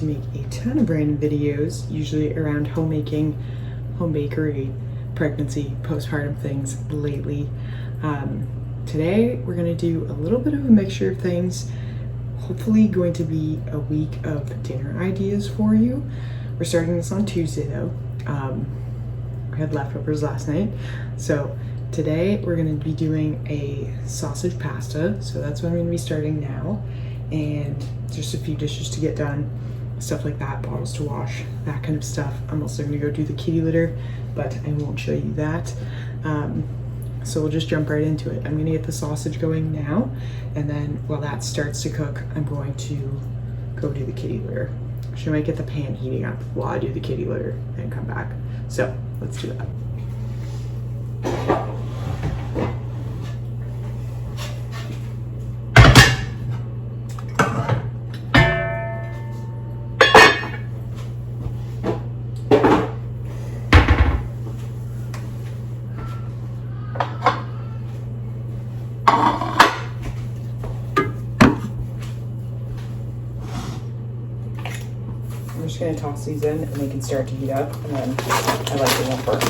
to make a ton of random videos, usually around homemaking, home bakery, pregnancy, postpartum things lately. Today we're going to do a little bit of a mixture of things. Hopefully going to be a week of dinner ideas for you. We're starting this on Tuesday though. We had leftovers last night. So today we're going to be doing a sausage pasta. So that's what I'm going to be starting now. And just a few dishes to get done. Stuff like that, bottles to wash, that kind of stuff. I'm also going to go do the kitty litter, but I won't show you that. So we'll just jump right into it. I'm going to get the sausage going now, and then while that starts to cook, I'm going to go do the kitty litter. Actually, I might get the pan heating up while I do the kitty litter and come back. So let's do that. I'm just going to toss these in and they can start to heat up, and then I like them won't burn.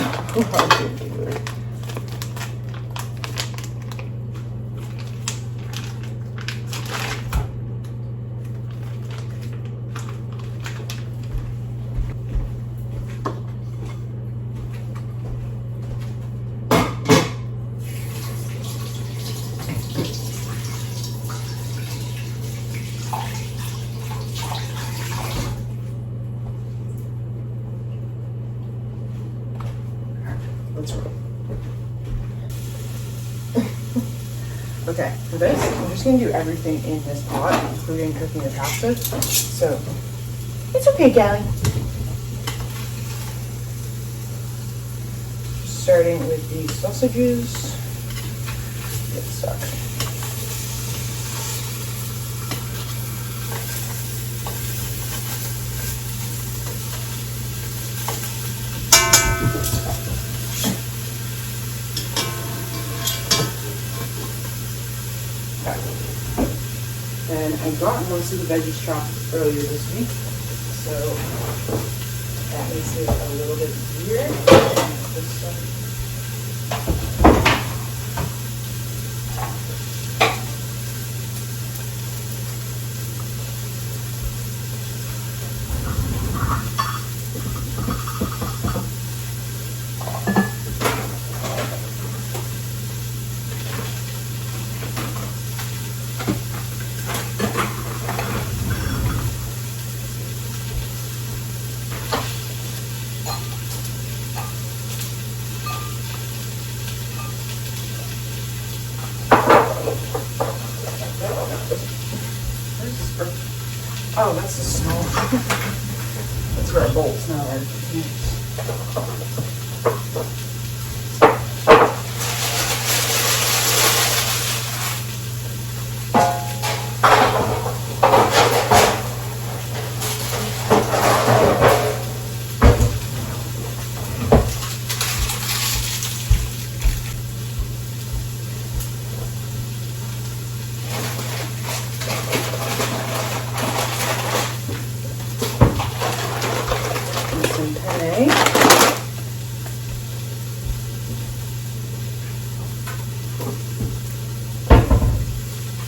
Let's roll. Okay, for this, I'm just going to do everything in this pot, including cooking the pasta. So, it's okay, Gally. Starting with the sausages. Get stuck. And I got most of the veggies chopped earlier this week, so that makes it a little bit easier. This stuff. Oh, that's the snow. That's where our bolts now are.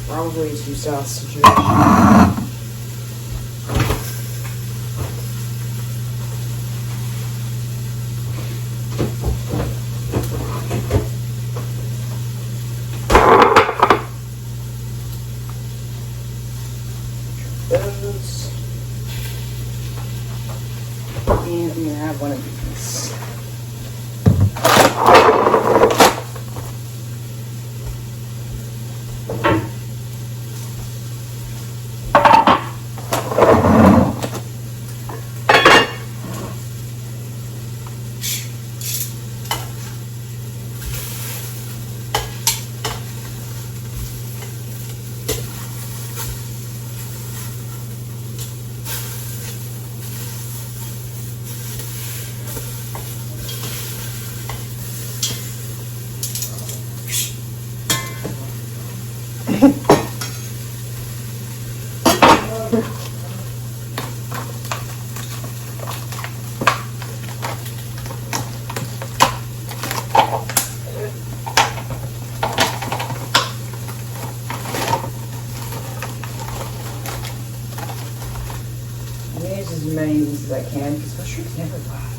Probably 2 sausages. Those. And I'm going to have one of these. many of these as I can because mushrooms never last.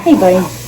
Hey, buddy.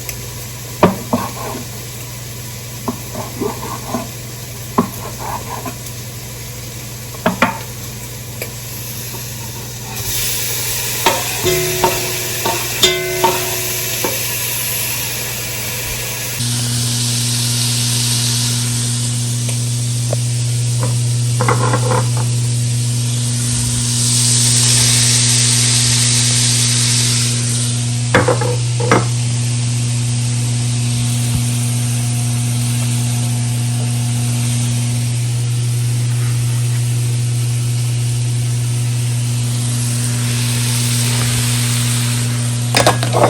Pretty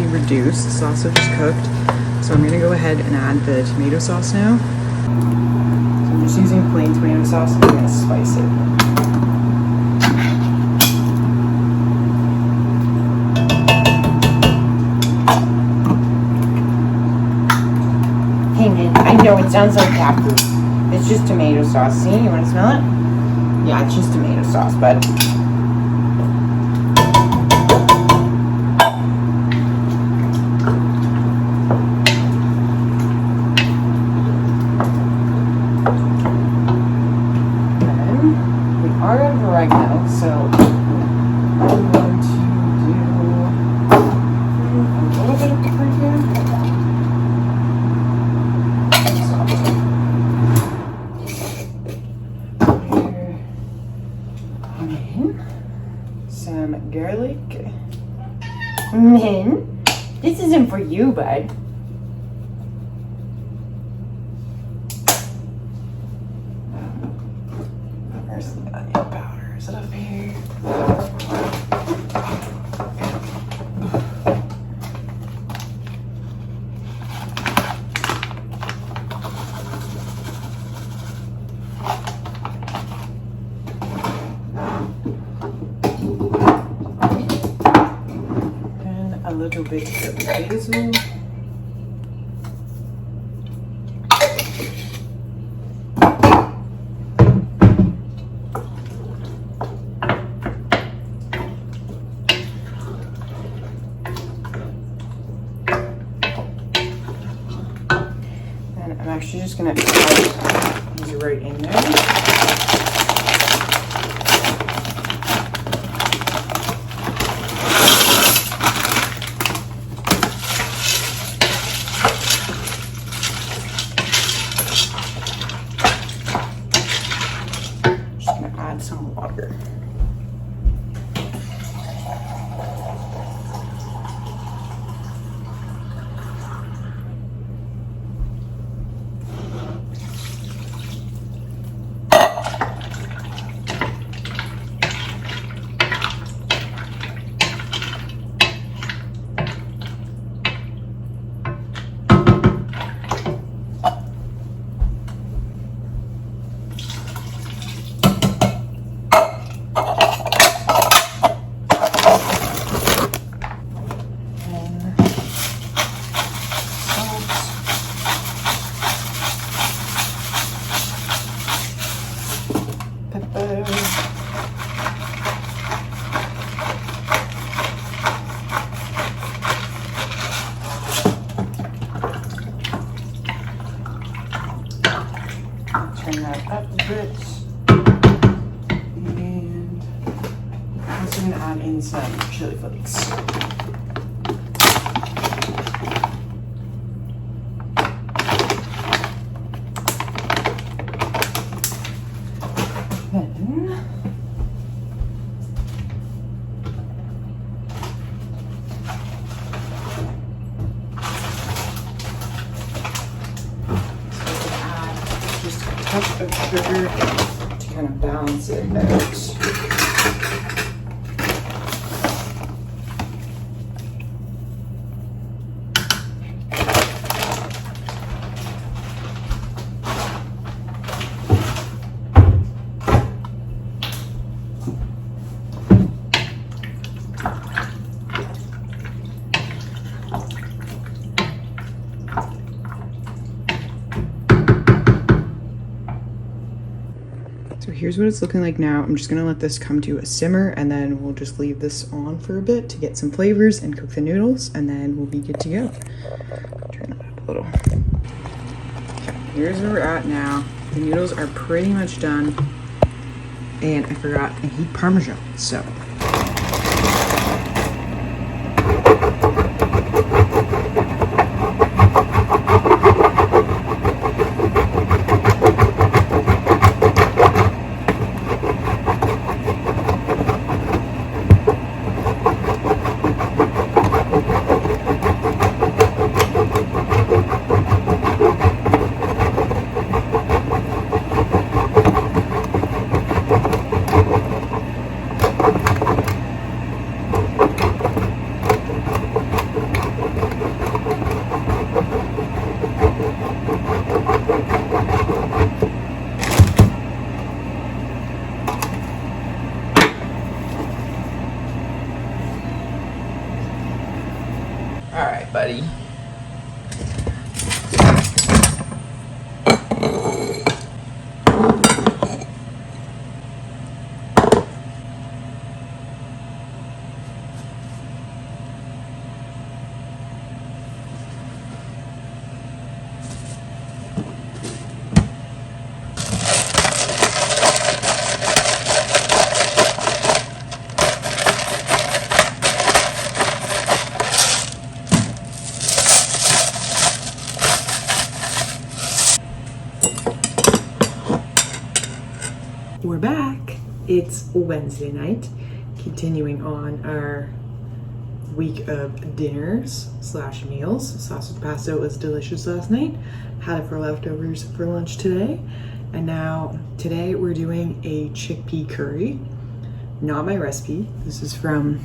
reduced. The salsa just cooked. So I'm gonna go ahead and add the tomato sauce now. So I'm just using plain tomato sauce and I'm gonna spice it. Hey man, I know it sounds like cat food. It's just tomato sauce. See, you wanna smell it? Yeah, it's just tomato sauce, bud. Oregano, so I'm going to do a little bit of paprika. Onion, some garlic. Man, this isn't for you, bud. Where's the onion powder? Is it up here? And a little bit of basil. I'm actually just gonna add these right in there. Just gonna add some water. Turn that up a bit. And I'm also going to add in some chili flakes. Touch of sugar to kind of balance it out. So here's what it's looking like now. I'm just gonna let this come to a simmer and then we'll just leave this on for a bit to get some flavors and cook the noodles, and then we'll be good to go. Turn that up a little. Okay, here's where we're at now. The noodles are pretty much done. And I forgot I heat Parmesan, so. All right, buddy. We're back. It's Wednesday night, continuing on our week of dinners slash meals. Sausage pasta was delicious last night. Had it for leftovers for lunch today. And now today we're doing a chickpea curry. Not my recipe. This is from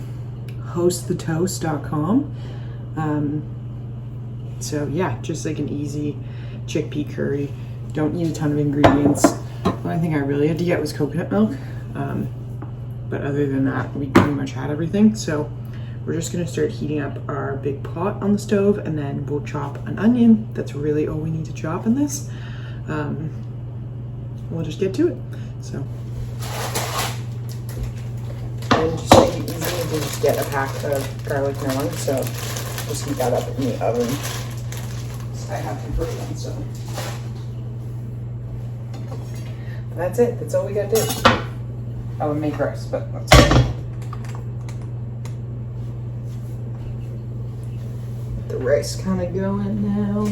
hostthetoast.com. So yeah, just like an easy chickpea curry. Don't need a ton of ingredients. The only thing I really had to get was coconut milk. But other than that, we pretty much had everything. So we're just gonna start heating up our big pot on the stove, and then we'll chop an onion. That's really all we need to chop in this. We'll just get to it. So, and just make it easy to just get a pack of garlic melon. So just heat that up in the oven. I have to put it on, so. That's it. That's all we got to do. I would make rice, but that's it. The rice kind of going now.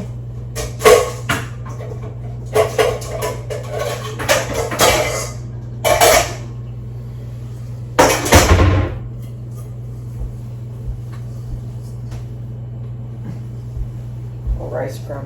All rice from.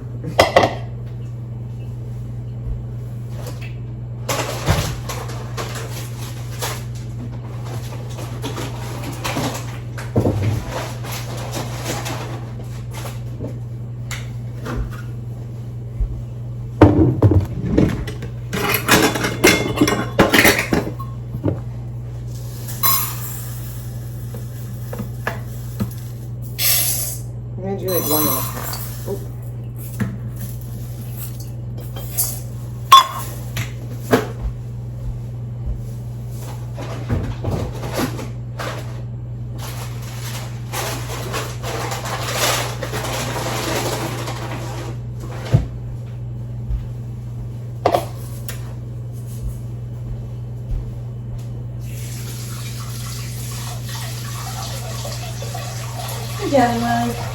I'm gonna do like 1.5. Oh. Daddy love.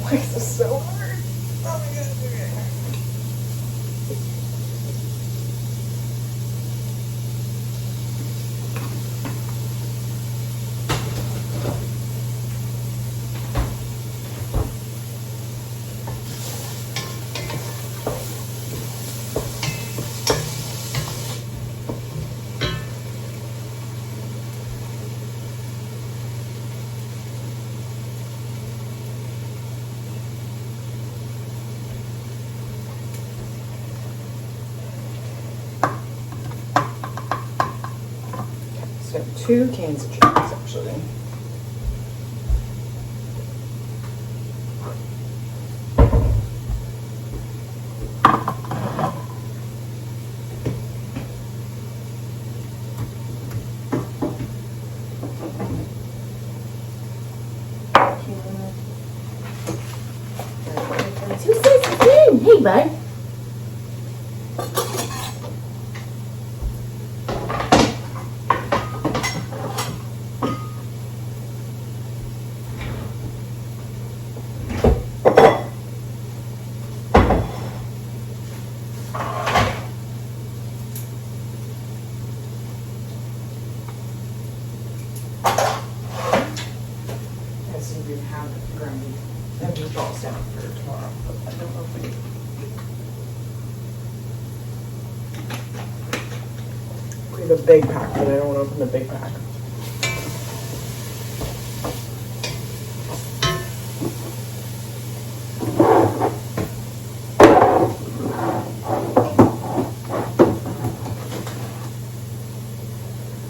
Why is this so hard? Oh my god, okay. So 2 cans of chickpeas actually. Who says it's in? Hey, bud. I see we have ground meatballs down for tomorrow, but I don't know if we have a big pack, but I don't want to open the big pack.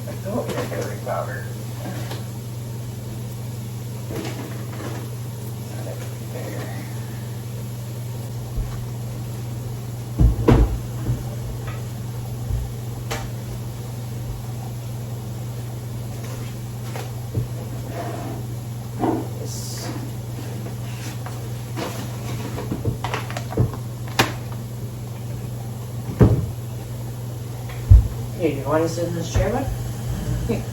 I thought we had curry powder. Here, you want to sit in this chair, bud? Here.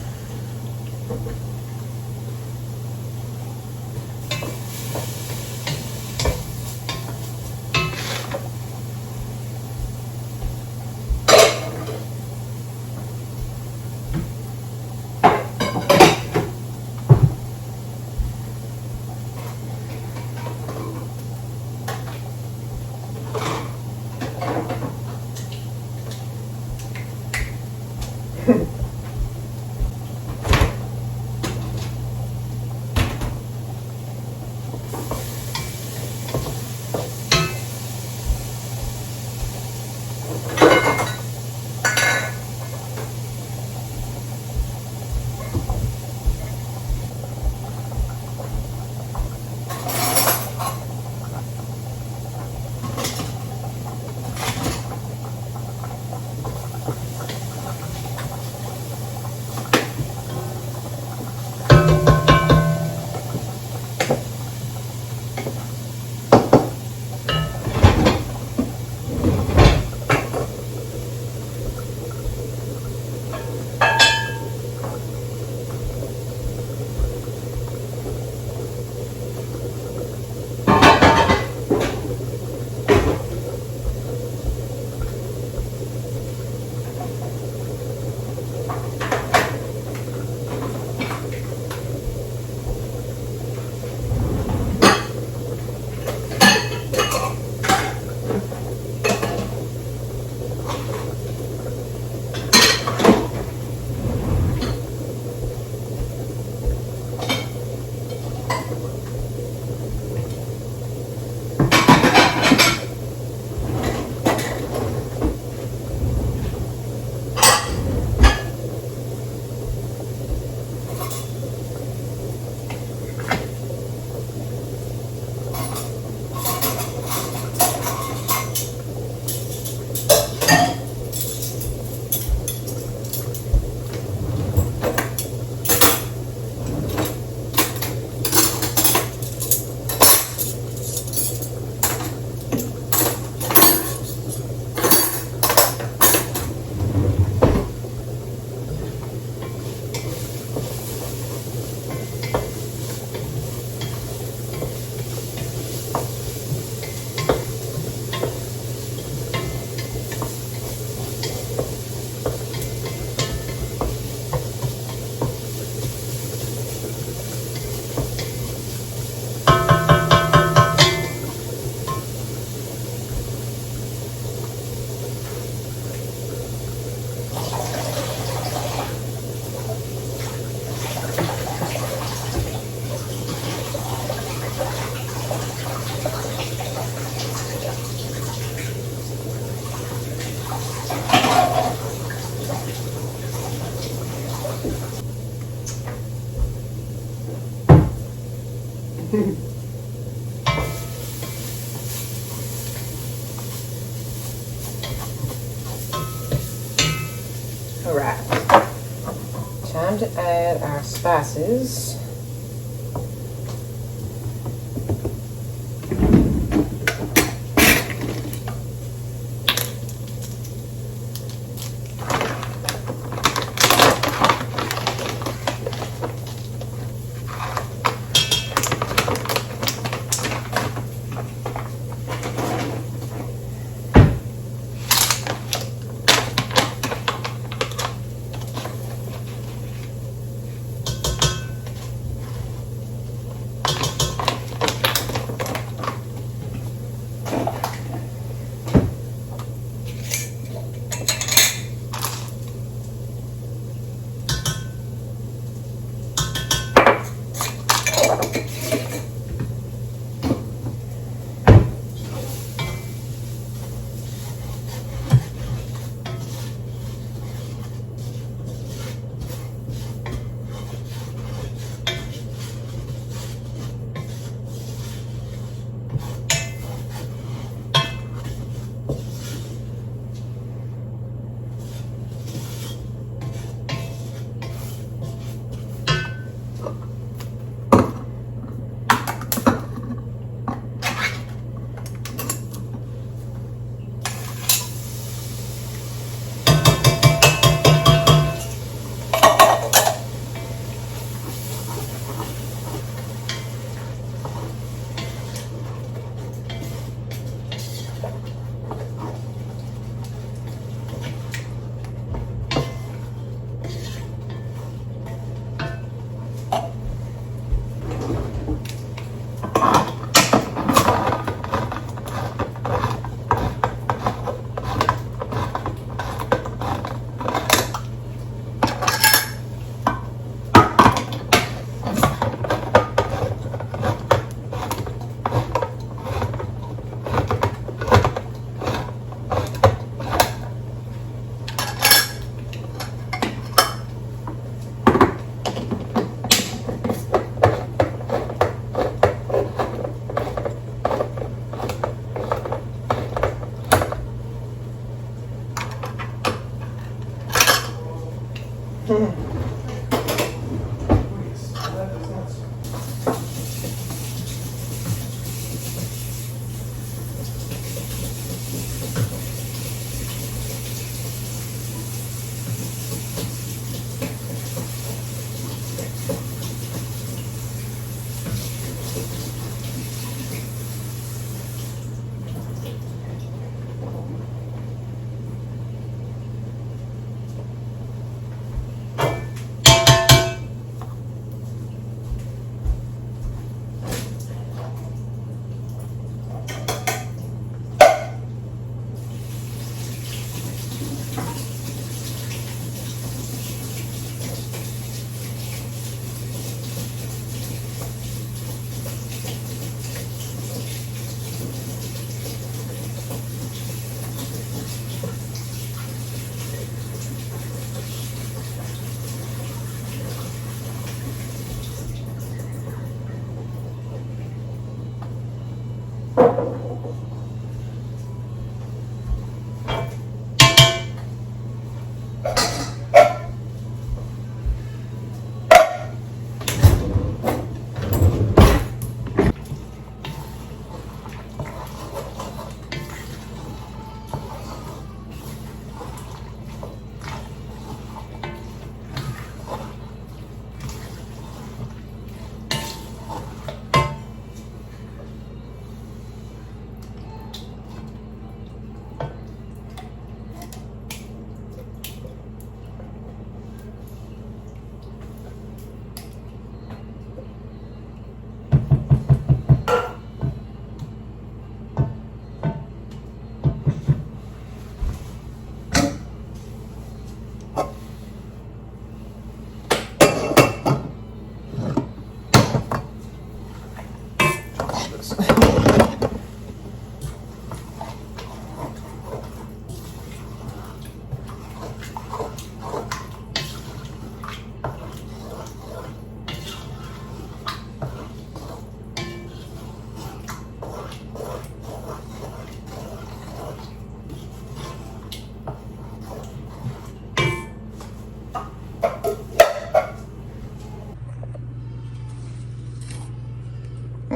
time to add our spices.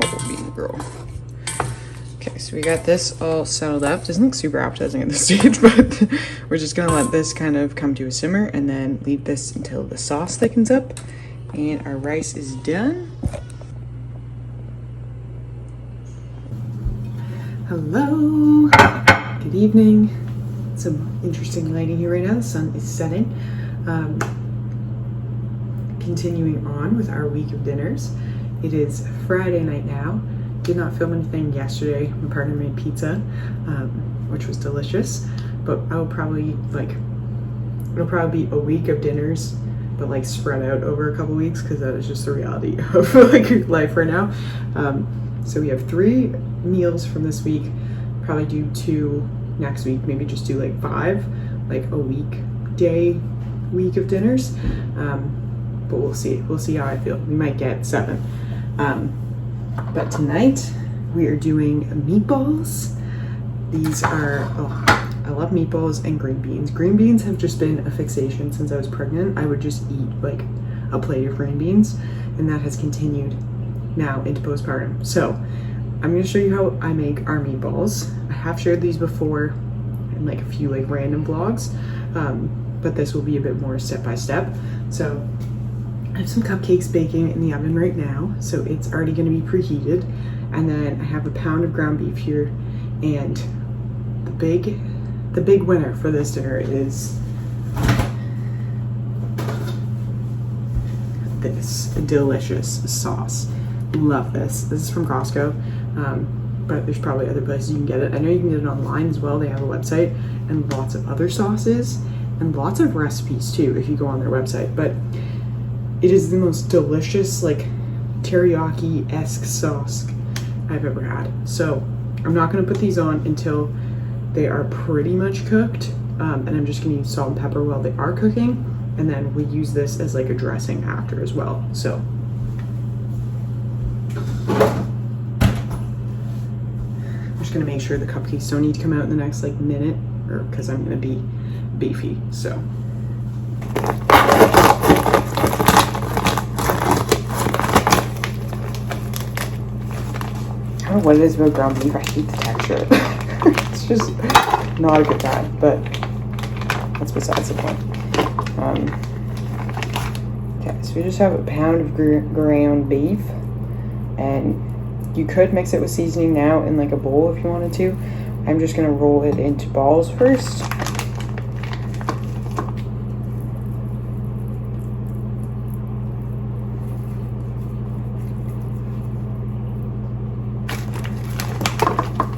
Double bean girl. Okay, so we got this all settled up. Doesn't look super appetizing at this stage, but we're just gonna let this kind of come to a simmer and then leave this until the sauce thickens up. And our rice is done. Hello, good evening. Some interesting lighting here right now. The sun is setting. Continuing on with our week of dinners. It is Friday night now. Did not film anything yesterday. My partner made pizza, which was delicious. But it'll probably be a week of dinners, but like spread out over a couple weeks, because that is just the reality of like life right now. So we have 3 meals from this week. Probably do 2 next week. Maybe just do like 5, like a week of dinners. But we'll see. We'll see how I feel. We might get 7. But tonight we are doing meatballs. These are, I love meatballs and green beans. Green beans have just been a fixation since I was pregnant. I would just eat like a plate of green beans, and that has continued now into postpartum. So I'm going to show you how I make our meatballs. I have shared these before in like a few like random vlogs, but this will be a bit more step by step. So I have some cupcakes baking in the oven right now, so it's already going to be preheated. And then I have a pound of ground beef here, and the big winner for this dinner is this delicious sauce. Love this. This is from Costco, but there's probably other places you can get it. I know you can get it online as well. They have a website and lots of other sauces and lots of recipes too if you go on their website. But it is the most delicious, like teriyaki-esque sauce I've ever had. So I'm not going to put these on until they are pretty much cooked, and I'm just going to use salt and pepper while they are cooking, and then we use this as like a dressing after as well. So I'm just going to make sure the cupcakes don't need to come out in the next like minute, or because I'm going to be beefy. So I don't know what it is about ground beef. I hate the texture. It's just not a good time, but that's besides the point. Okay, so we just have a pound of ground beef, and you could mix it with seasoning now in like a bowl if you wanted to. I'm just gonna roll it into balls first.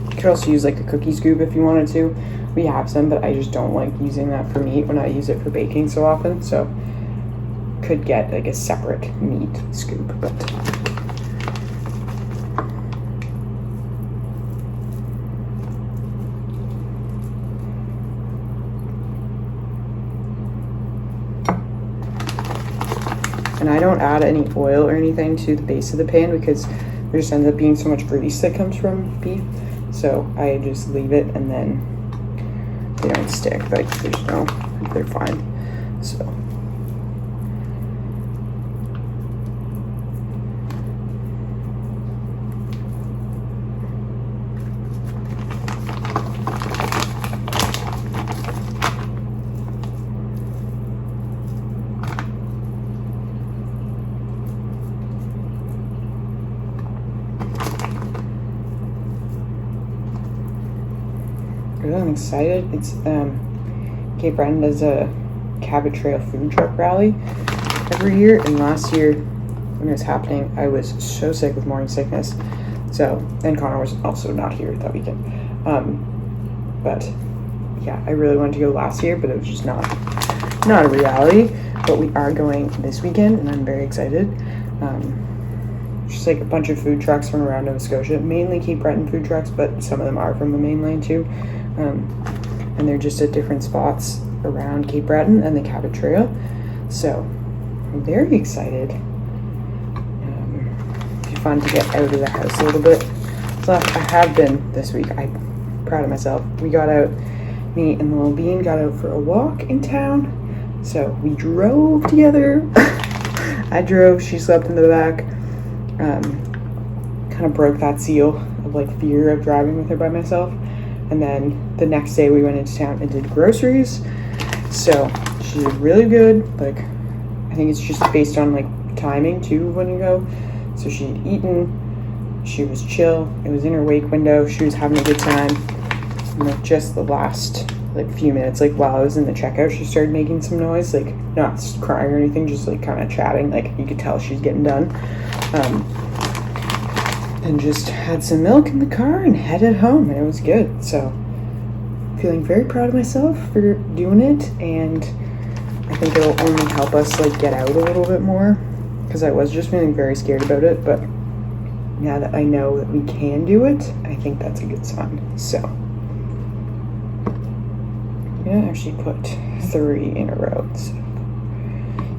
You could also use like a cookie scoop if you wanted to. We have some, but I just don't like using that for meat when I use it for baking so often. So could get like a separate meat scoop, but and I don't add any oil or anything to the base of the pan because there just ends up being so much grease that comes from beef. So I just leave it, and then they don't stick. Like there's no, they're fine. So I'm excited. It's Cape Breton does a Cabot Trail food truck rally every year, and last year when it was happening I was so sick with morning sickness, so, and Connor was also not here that weekend, but yeah, I really wanted to go last year, but it was just not a reality. But we are going this weekend, and I'm very excited. Just like a bunch of food trucks from around Nova Scotia, mainly Cape Breton food trucks, but some of them are from the mainland too. And they're just at different spots around Cape Breton and the Cabot Trail. So I'm very excited. It'll be fun to get out of the house a little bit. So I have been this week. I'm proud of myself. We got out, me and Little Bean got out for a walk in town. So we drove together. I drove, she slept in the back. Kind kind of broke that seal of like fear of driving with her by myself. And then the next day we went into town and did groceries. So she did really good. Like, I think it's just based on like timing too when you go. So she had eaten, she was chill, it was in her wake window, she was having a good time. And like just the last like few minutes, like while I was in the checkout, she started making some noise, like not crying or anything, just like kind of chatting, like you could tell she's getting done. And just had some milk in the car and headed home, and it was good. So feeling very proud of myself for doing it, and I think it'll only help us like get out a little bit more, because I was just feeling very scared about it, but now that I know that we can do it, I think that's a good sign. So I'm gonna actually put 3 in a row. So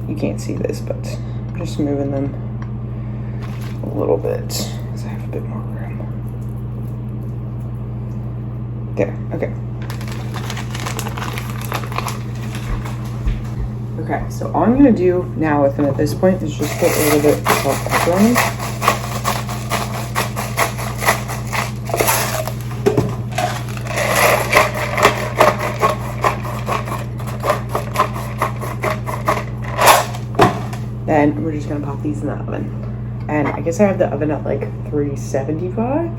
you can't see this, but I'm just moving them a little bit because I have a bit more room. There, okay. Okay, so all I'm gonna do now with them at this point is just put a little bit of salt and pepper on them. Then we're just gonna pop these in the oven. And I guess I have the oven at like 375.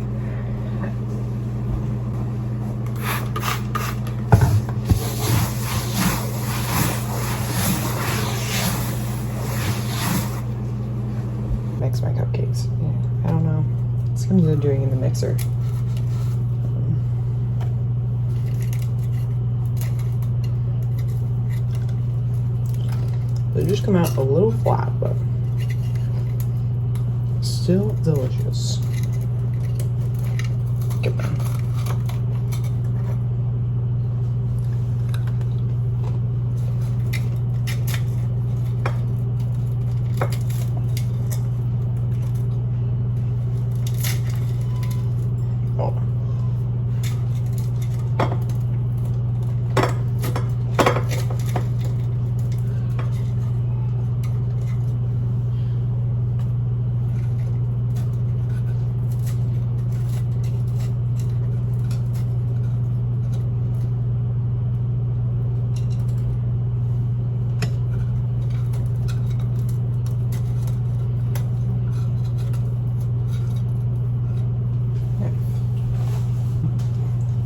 Mix my cupcakes. Yeah, I don't know. It's gonna be doing in the mixer. They just come out a little flat, but still delicious. Get them. Oh.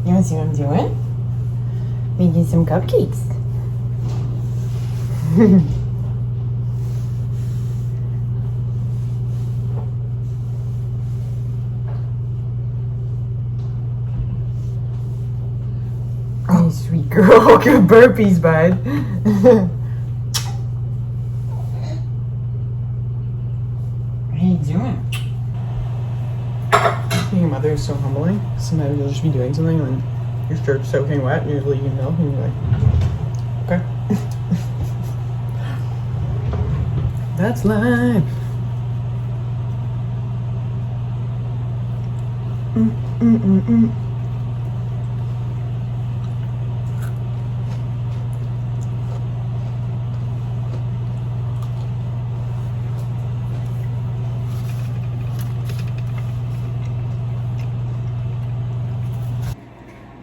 You wanna see what I'm doing? Making some cupcakes. Oh, sweet girl. Good burpees, bud. What are you doing? Being a mother is so humbling. Sometimes you'll just be doing something and your shirt's soaking wet and you're leaving milk and you're like, okay. That's life.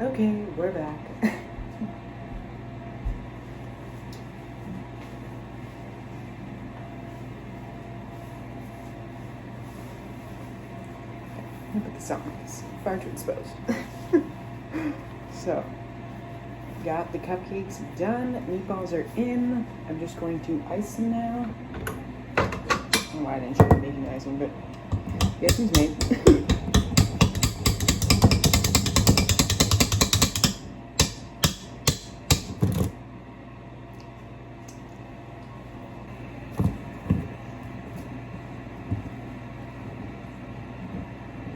Okay, we're back. Look at the sounds. Far too exposed. So, got the cupcakes done. Meatballs are in. I'm just going to ice them now. I don't know why I didn't show you making the icing, but the icing's made.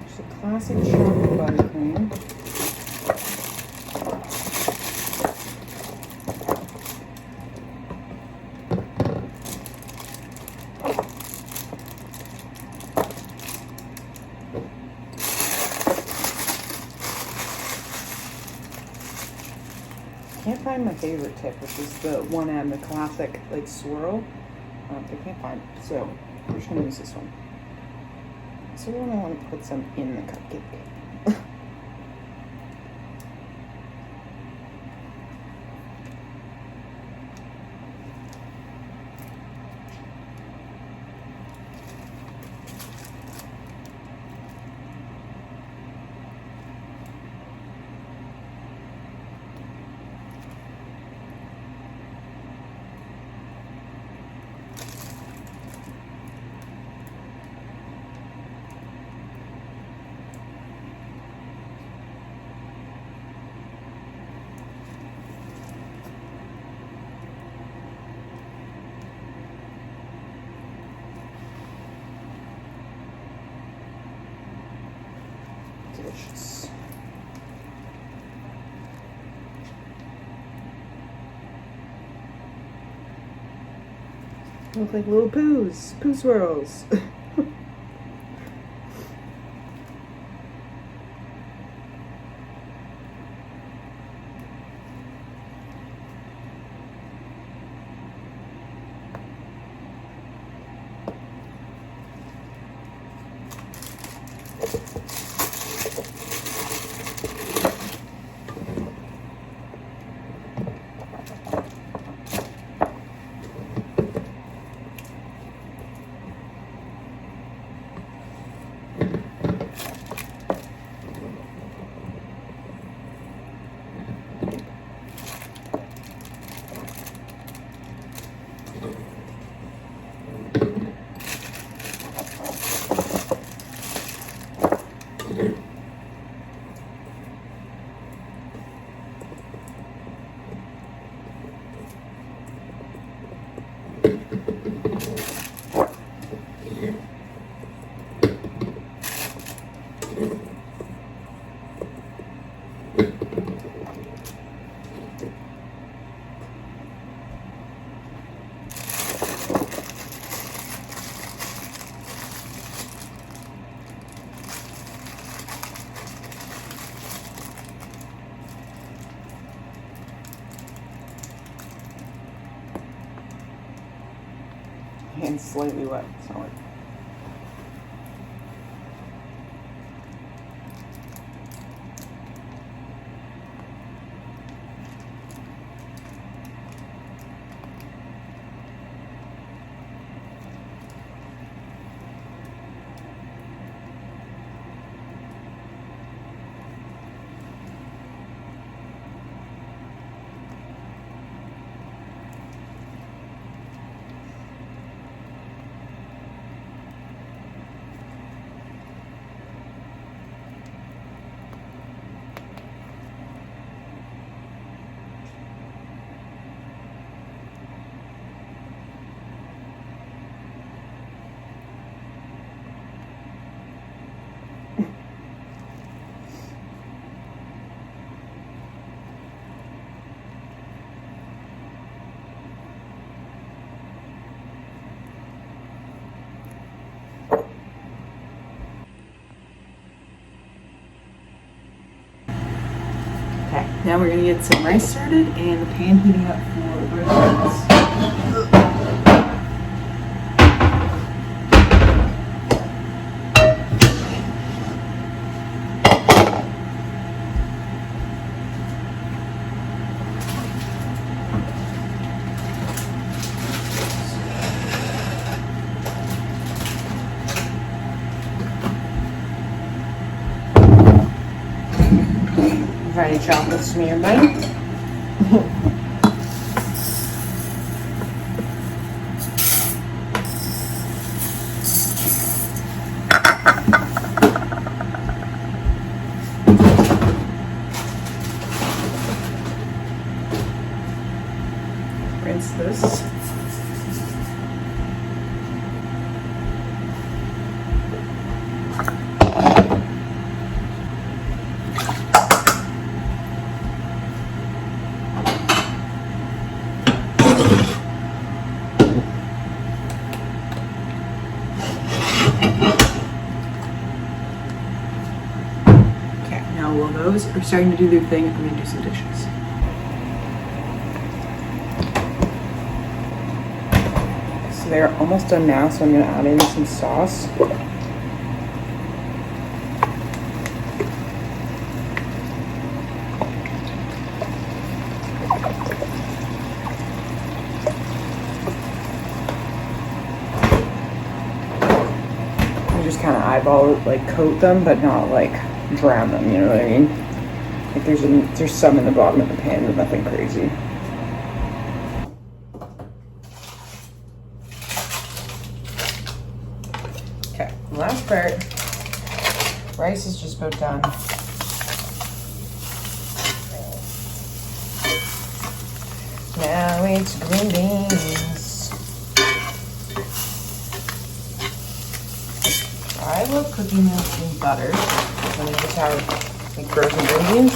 Just a classic chocolate buttercream. Can't find my favorite tip, which is the 1M, the classic like swirl. I can't find it, so we're just gonna use this one. also gonna want to put some in the cupcake. Delicious. Look like little poo swirls. Hand's slightly wet, it's not like Okay, now we're gonna get some rice started and the pan heating up for bread. Friday chocolates to me, everybody. Rinse this. While those are starting to do their thing, I'm going to do some dishes. So they're almost done now, so I'm going to add in some sauce. just kind of eyeball it, like coat them, but not like drown them, you know what I mean? Like there's some in the bottom of the pan, but nothing crazy. Okay, last part. Rice is just about done. Now it's green beans. I love cooking this in butter. When you just have like frozen green beans.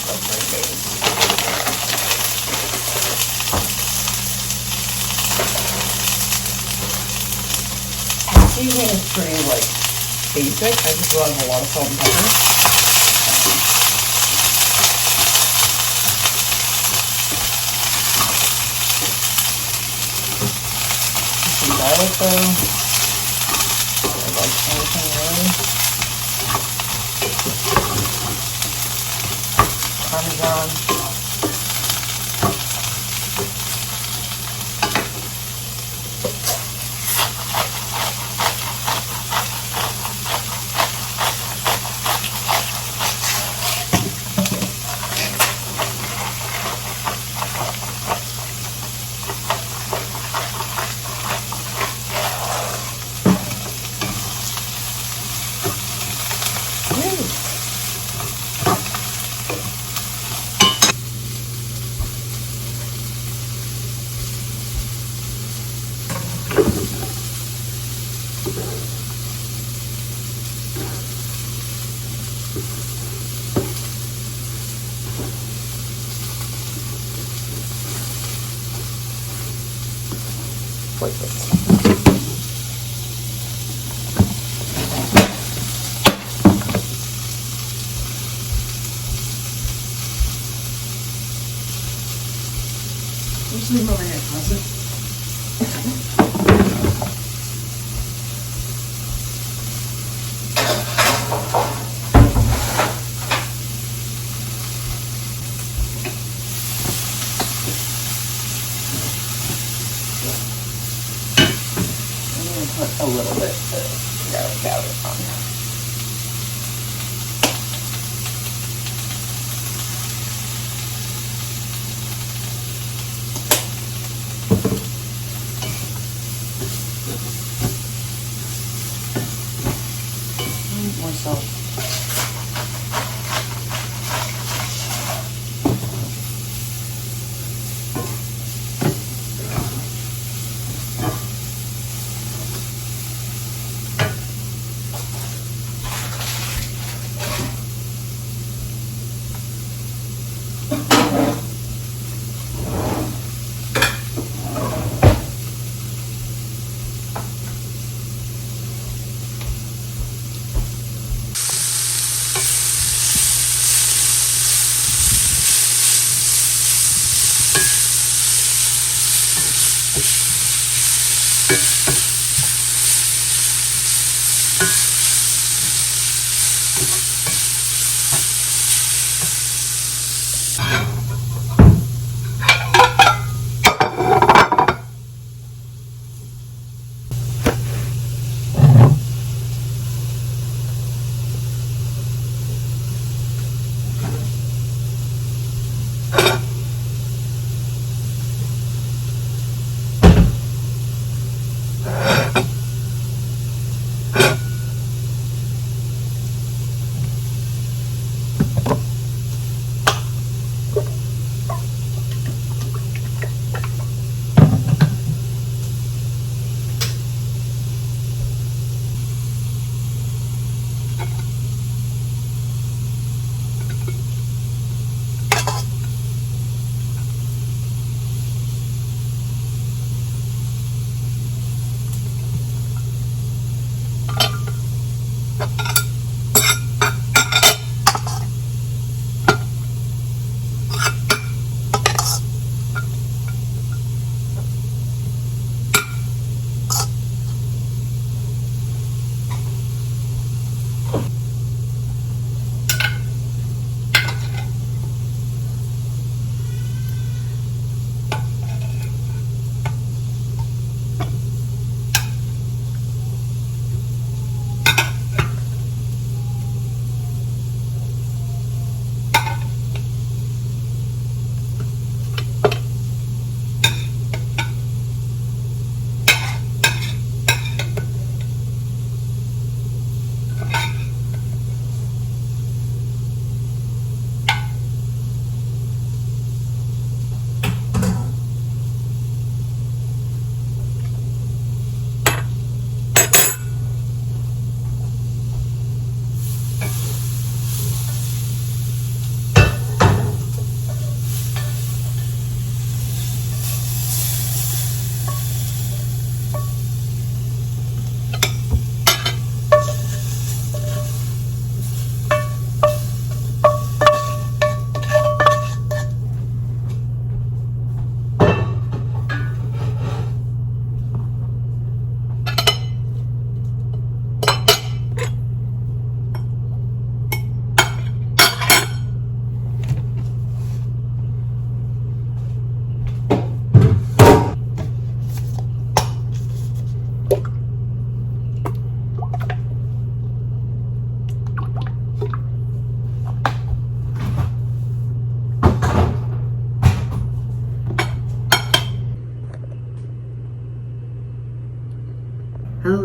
Love green beans. Seasoning is pretty like basic. I just love a lot of salt and pepper. Some garlic though. I like everything really. Parmesan. Just leave them over here, Cousin. I'm going to put a little bit of garlic powder on. More salt.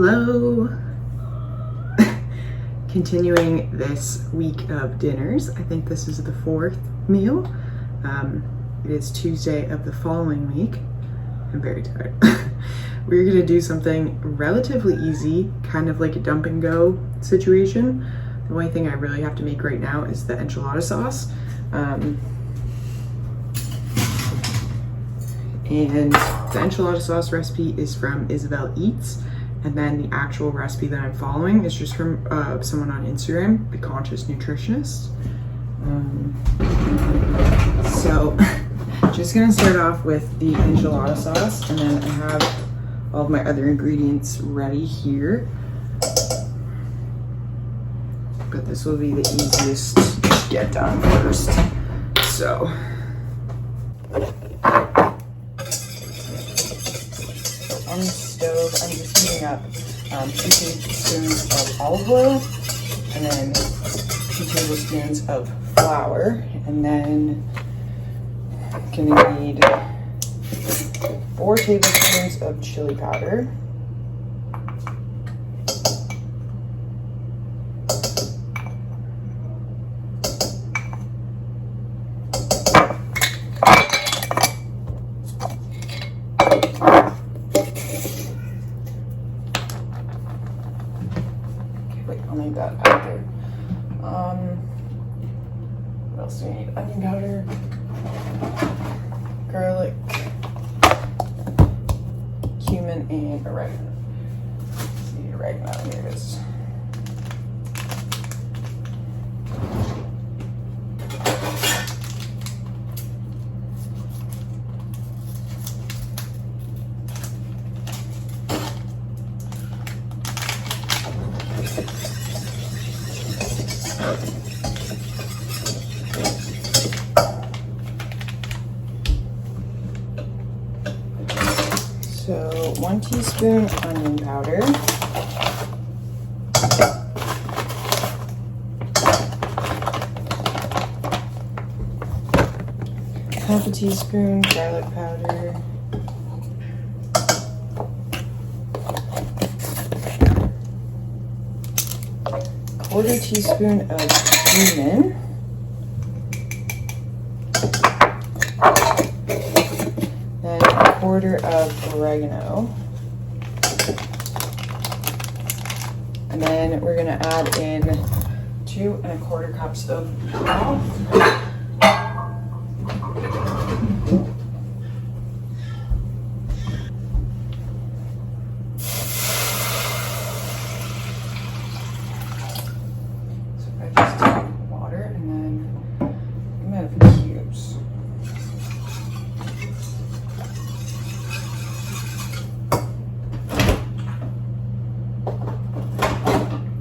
Hello! Continuing this week of dinners. I think this is the 4th meal. It is Tuesday of the following week. I'm very tired. We're gonna do something relatively easy, kind of like a dump and go situation. The only thing I really have to make right now is the enchilada sauce. And the enchilada sauce recipe is from Isabel Eats, and then the actual recipe that I'm following is just from someone on Instagram, The Conscious Nutritionist. So just gonna start off with the enchilada sauce, and then I have all of my other ingredients ready here. But this will be the easiest to get done first. So on the stove, I'm just heating up 2 tablespoons of olive oil, and then 2 tablespoons of flour, and then I'm gonna need 4 tablespoons of chili powder, I'll leave that out there. What else do we need? Onion powder, garlic, cumin, and oregano. Let's see, oregano, here it is. So 1 teaspoon onion powder, half a teaspoon garlic powder, quarter teaspoon of cumin, then a quarter of oregano, and then we're gonna add in 2 1/4 cups of broth. So I just take water and then I'm out of cubes.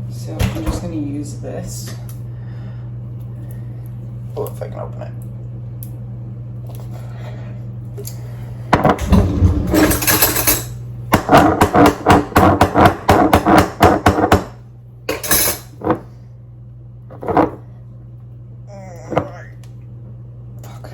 So I'm just going to use this. Oh, if I can open it. Fuck.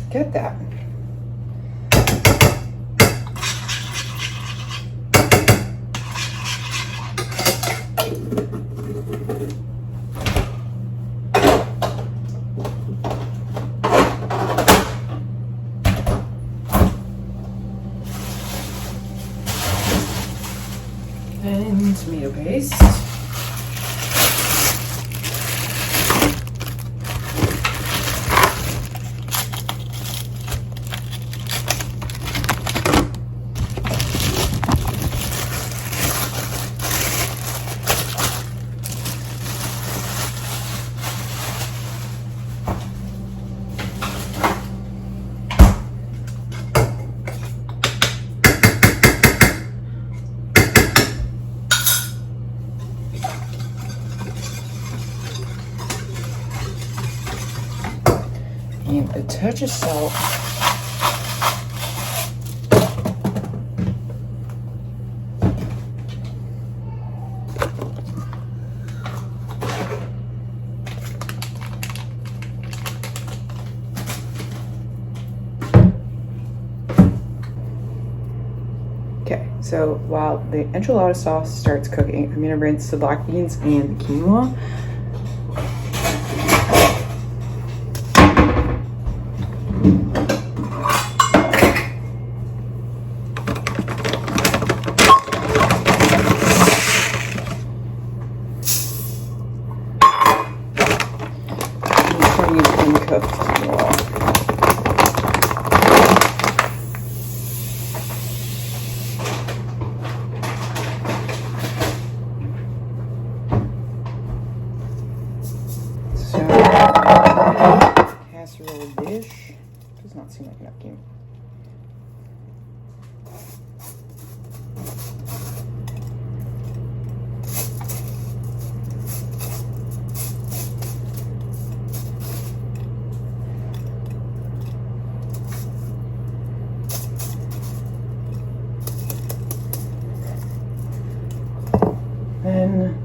Get that. And tomato paste. And a touch of salt. So while the enchilada sauce starts cooking, I'm gonna rinse the black beans and the quinoa. Uncooked quinoa. So, casserole dish does not seem like enough quinoa. Then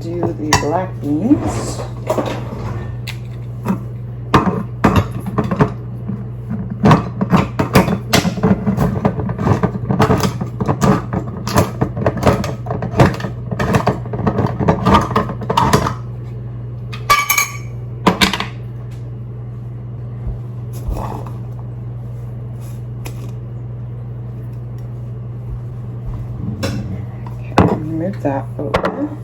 do the black beans. Move that over.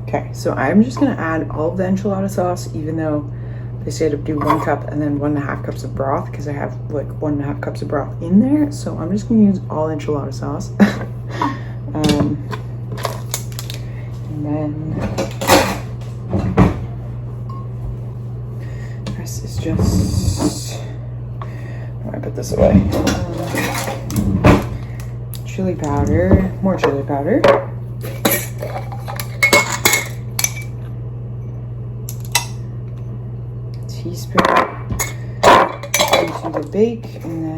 Okay, so I'm just gonna add all of the enchilada sauce, even though they say to do 1 cup and then 1.5 cups of broth, because I have like 1.5 cups of broth in there. So I'm just gonna use all enchilada sauce. And then just, I put this away. Chili powder, more chili powder. Teaspoon into the bake, and then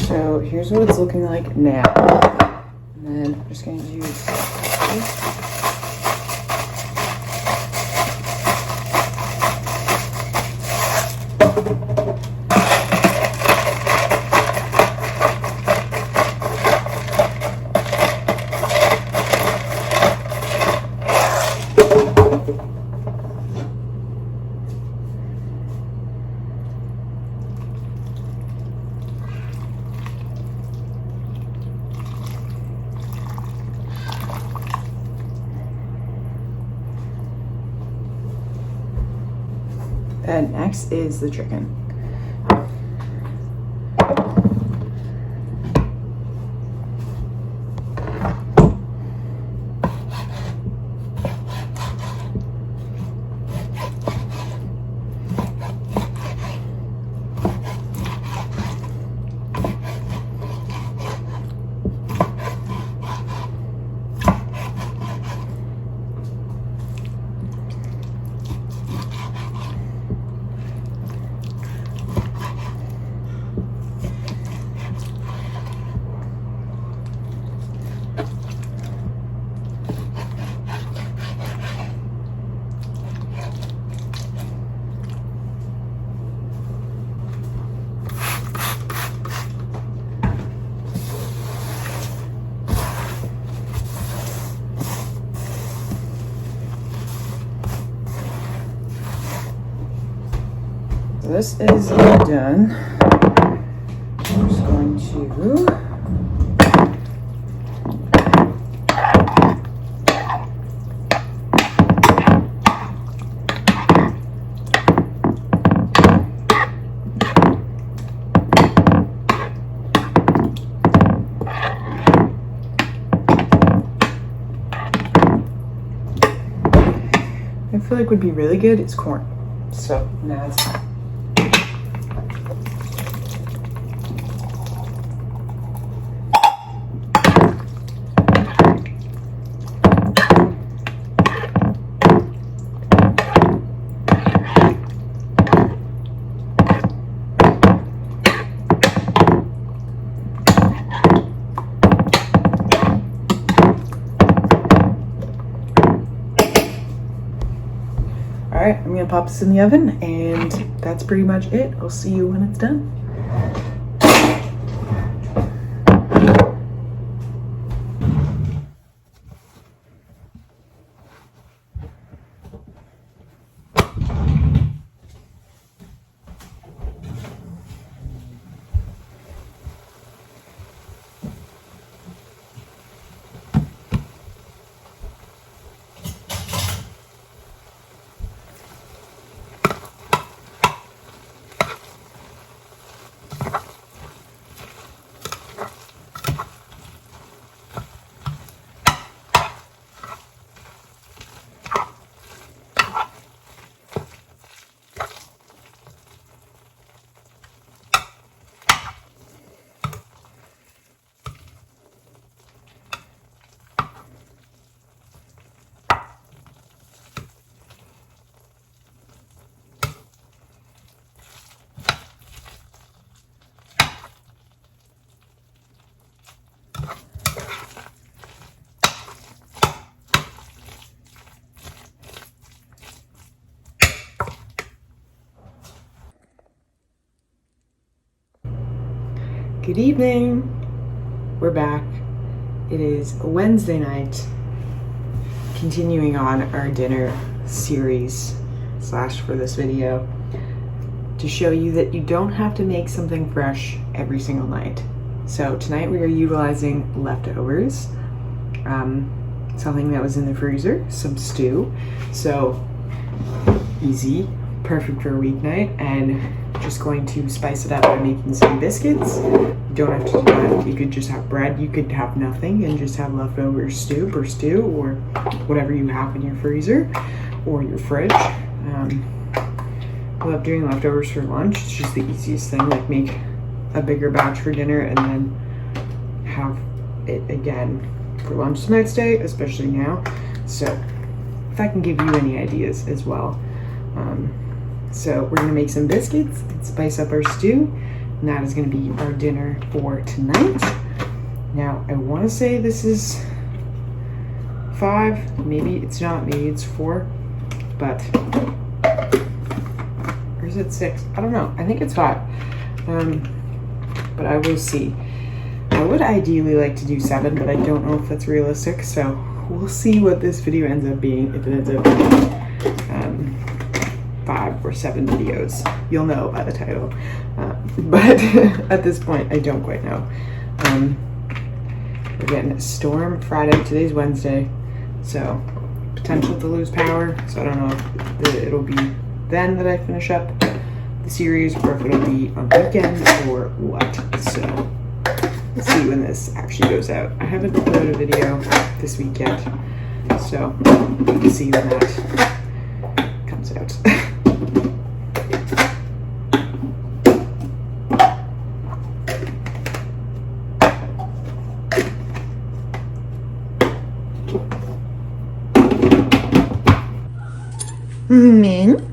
so here's what it's looking like now. And then I'm just going to use this. And next is the chicken. This is done. I'm just going to I feel like would be really good is corn. So now it's time. Alright, I'm gonna pop this in the oven, and that's pretty much it. I'll see you when it's done. Good evening. We're back. It is a Wednesday night, continuing on our dinner series / for this video to show you that you don't have to make something fresh every single night. So tonight we are utilizing leftovers. something that was in the freezer, some stew. So easy, perfect for a weeknight, and just going to spice it up by making some biscuits. You don't have to do that. You could just have bread. You could have nothing and just have leftover soup or stew or whatever you have in your freezer or your fridge. I love doing leftovers for lunch. It's just the easiest thing. Like, make a bigger batch for dinner and then have it again for lunch the next day, especially now. So if I can give you any ideas as well. So we're gonna make some biscuits and spice up our stew, and that is gonna be our dinner for tonight. Now, I wanna say this is 5, maybe it's not, maybe it's 4, but, or is it 6? I don't know, I think it's 5, but I will see. I would ideally like to do 7, but I don't know if that's realistic, so we'll see what this video ends up being, if it ends up being 5 or 7 videos. You'll know by the title, but at this point I don't quite know. We're getting a storm Friday. Today's Wednesday, so potential to lose power, so I don't know if it'll be then that I finish up the series or if it'll be on weekend or what. So let's see when this actually goes out. I haven't uploaded a video this week yet, so we'll see when that comes out. Min.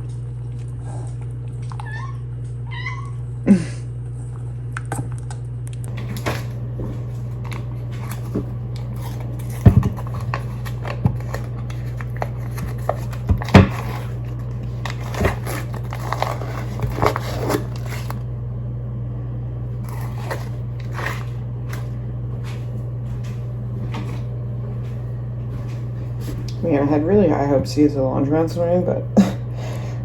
Man, I had really high hopes to use the laundromat this morning, but I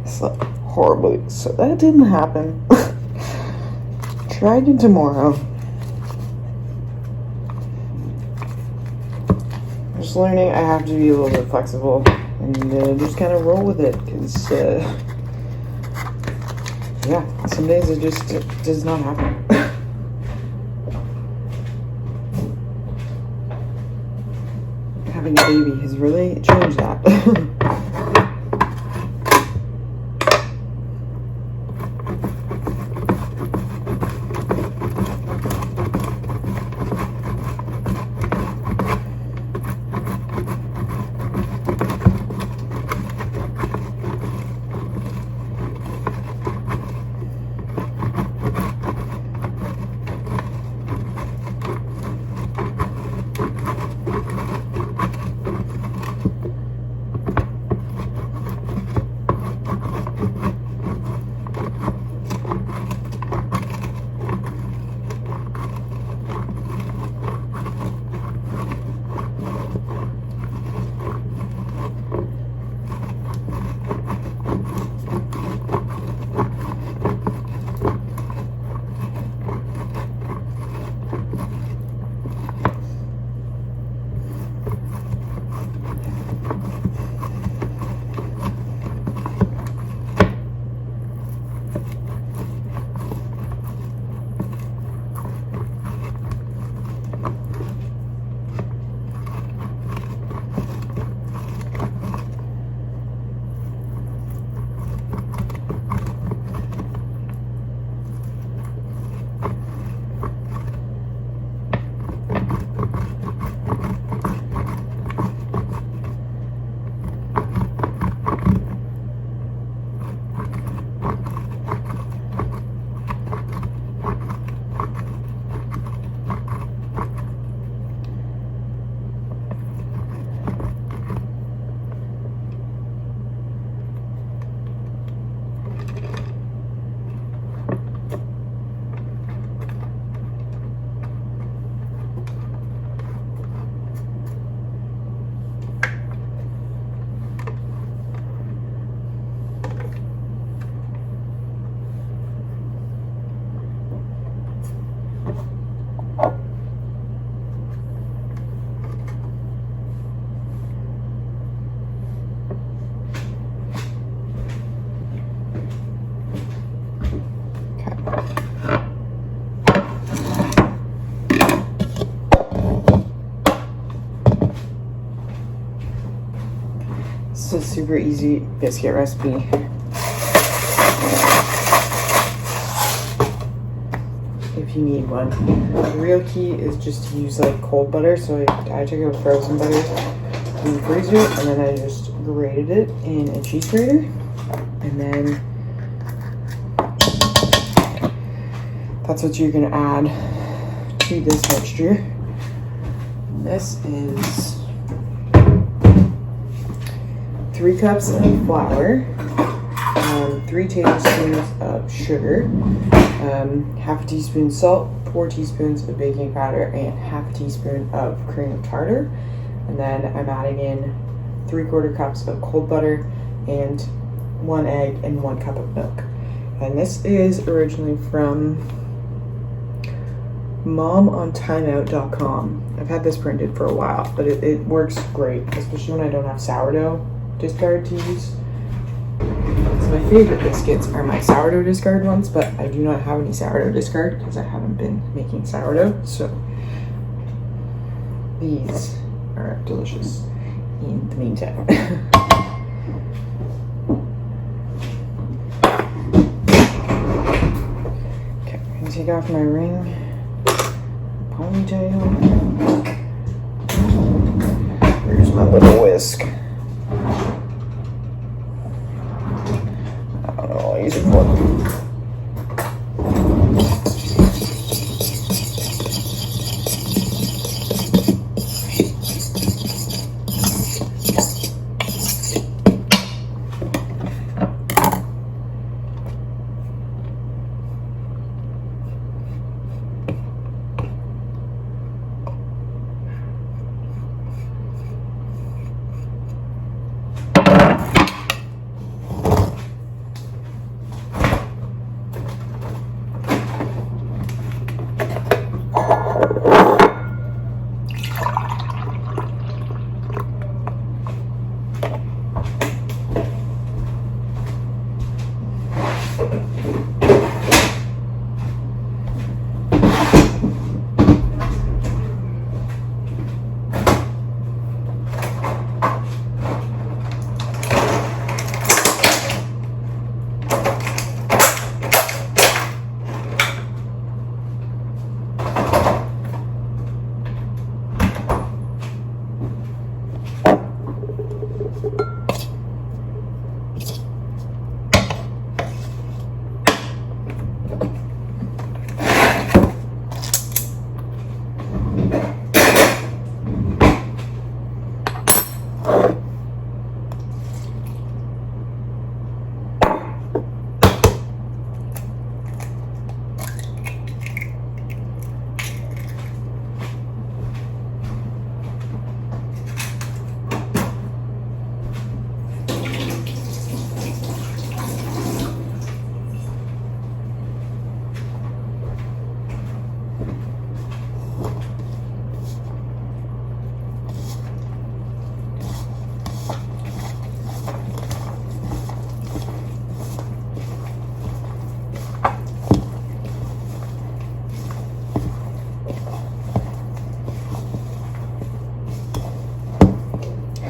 slept horribly, so that didn't happen. Try again tomorrow. I'm just learning I have to be a little bit flexible and just kind of roll with it, because yeah, some days it does not happen. Having a baby has really changed that. super easy biscuit recipe. If you need one. The real key is just to use like cold butter. So I took out frozen butter in the freezer and then I just grated it in a cheese grater. And then that's what you're gonna add to this mixture. This is 3 cups of flour, 3 tablespoons of sugar, half a teaspoon salt, 4 teaspoons of baking powder, and half a teaspoon of cream of tartar. And then I'm adding in 3/4 cups of cold butter and 1 egg and 1 cup of milk. And this is originally from momontimeout.com. I've had this printed for a while, but it works great, especially when I don't have sourdough discard to use. So my favorite biscuits are my sourdough discard ones, but I do not have any sourdough discard because I haven't been making sourdough. So these are delicious in the meantime. Okay, I'm gonna take off my ring, ponytail. Here's my little whisk. I don't know, I'll use it for.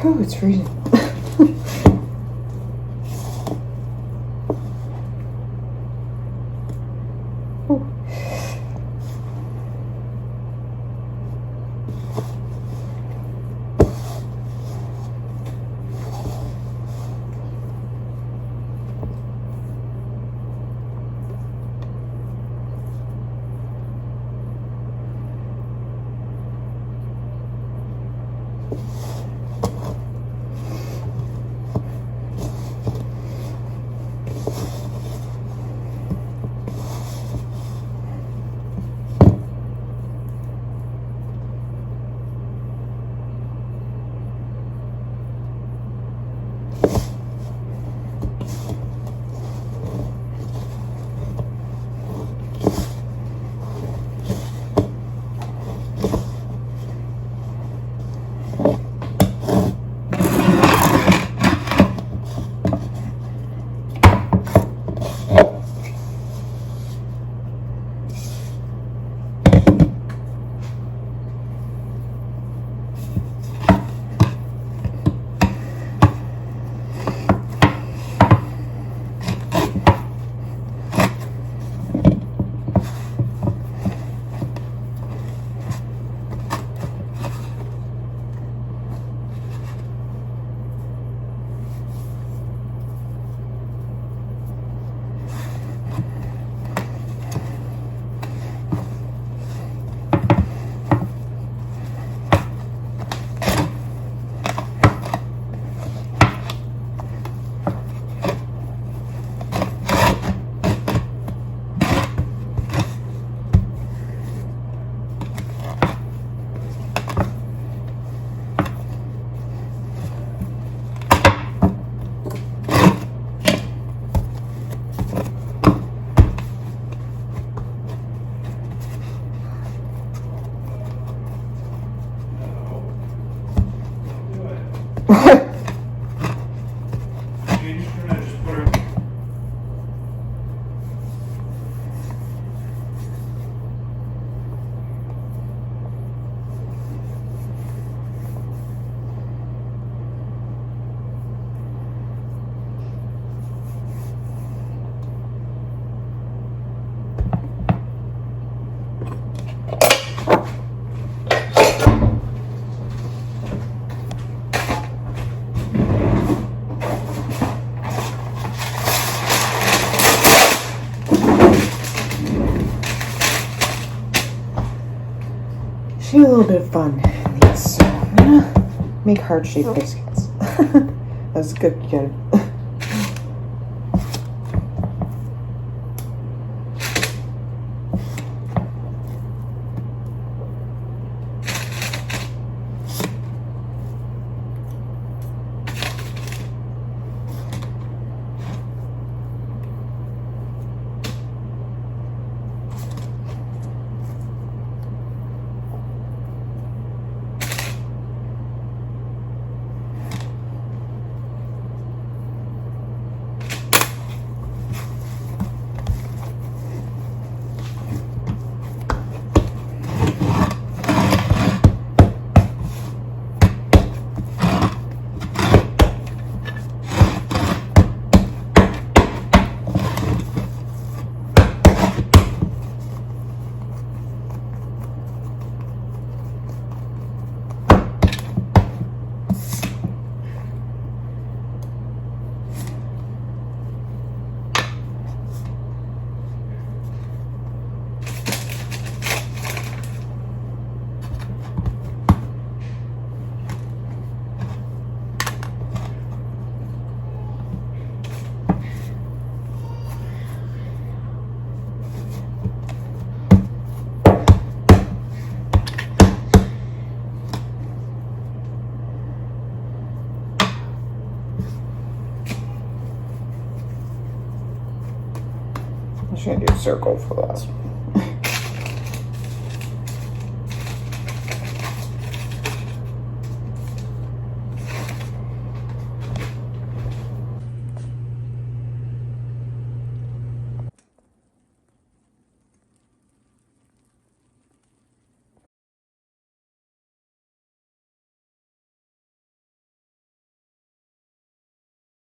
Oh, it's freezing. Oh. She had a little bit of fun in these, so I'm gonna make heart-shaped biscuits. That's good, good. I'm just gonna do a circle for the last one.